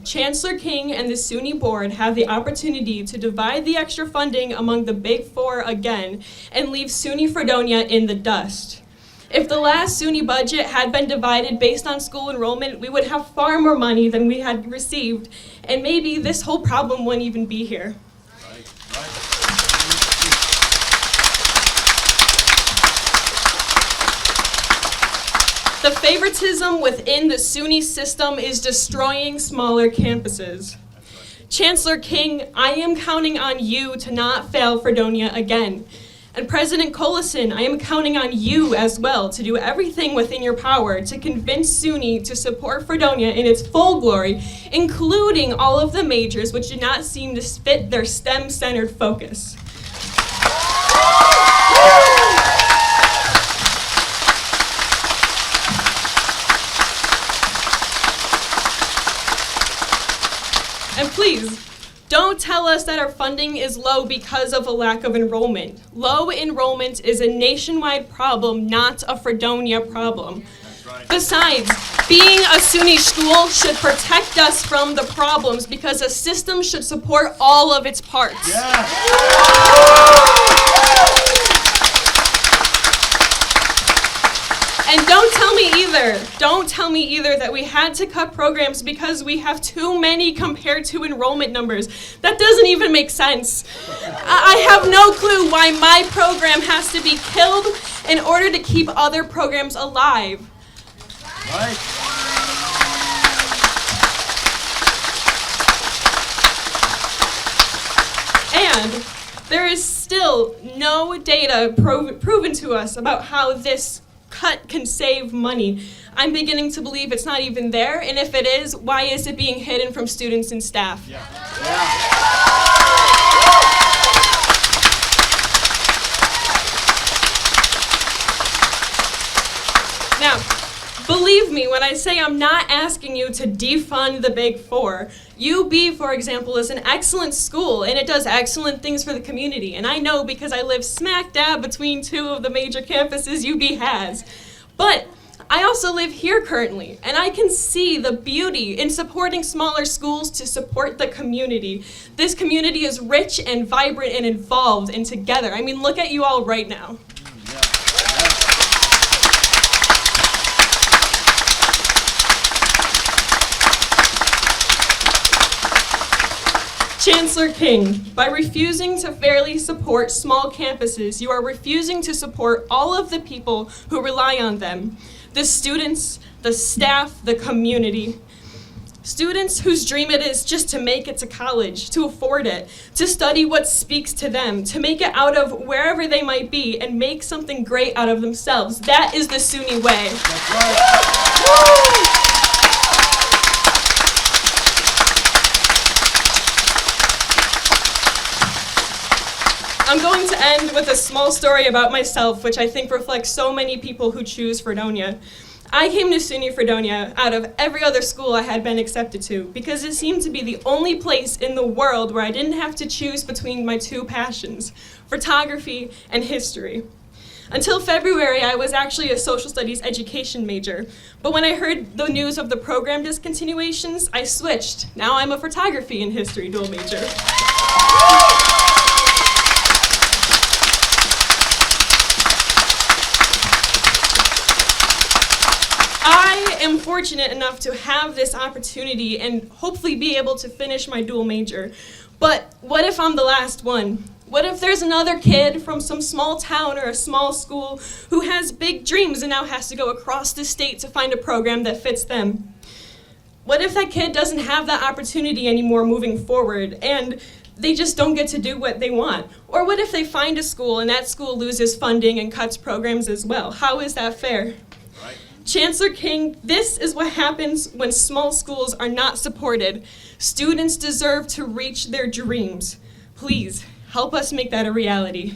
Chancellor King and the SUNY board have the opportunity to divide the extra funding among the Big Four again and leave SUNY Fredonia in the dust. If the last SUNY budget had been divided based on school enrollment, we would have far more money than we had received, and maybe this whole problem wouldn't even be here. The favoritism within the SUNY system is destroying smaller campuses. Chancellor King, I am counting on you to not fail Fredonia again. And President Collison, I am counting on you as well to do everything within your power to convince SUNY to support Fredonia in its full glory, including all of the majors which do not seem to fit their STEM-centered focus. And please, don't tell us that our funding is low because of a lack of enrollment. Low enrollment is a nationwide problem, not a Fredonia problem. Right. Besides, being a SUNY school should protect us from the problems because a system should support all of its parts. Yeah. And don't tell me either that we had to cut programs because we have too many compared to enrollment numbers. That doesn't even make sense. I have no clue why my program has to be killed in order to keep other programs alive. Right. And there is still no data proven to us about how this cut can save money. I'm beginning to believe it's not even there, and if it is, why is it being hidden from students and staff? Yeah. Now, believe me when I say I'm not asking you to defund the Big Four. UB, for example, is an excellent school, and it does excellent things for the community. And I know because I live smack dab between two of the major campuses UB has. But I also live here currently, and I can see the beauty in supporting smaller schools to support the community. This community is rich and vibrant and involved and together. I mean, look at you all right now. Chancellor King, by refusing to fairly support small campuses, you are refusing to support all of the people who rely on them. The students, the staff, the community. Students whose dream it is just to make it to college, to afford it, to study what speaks to them, to make it out of wherever they might be and make something great out of themselves. That is the SUNY way. That's right. I'm going to end with a small story about myself, which I think reflects so many people who choose Fredonia. I came to SUNY Fredonia out of every other school I had been accepted to because it seemed to be the only place in the world where I didn't have to choose between my two passions, photography and history. Until February, I was actually a social studies education major, but when I heard the news of the program discontinuations, I switched. Now I'm a photography and history dual major. I am fortunate enough to have this opportunity and hopefully be able to finish my dual major. But what if I'm the last one? What if there's another kid from some small town or a small school who has big dreams and now has to go across the state to find a program that fits them? What if that kid doesn't have that opportunity anymore moving forward and they just don't get to do what they want? Or what if they find a school and that school loses funding and cuts programs as well? How is that fair? Chancellor King, this is what happens when small schools are not supported. Students deserve to reach their dreams. Please, help us make that a reality.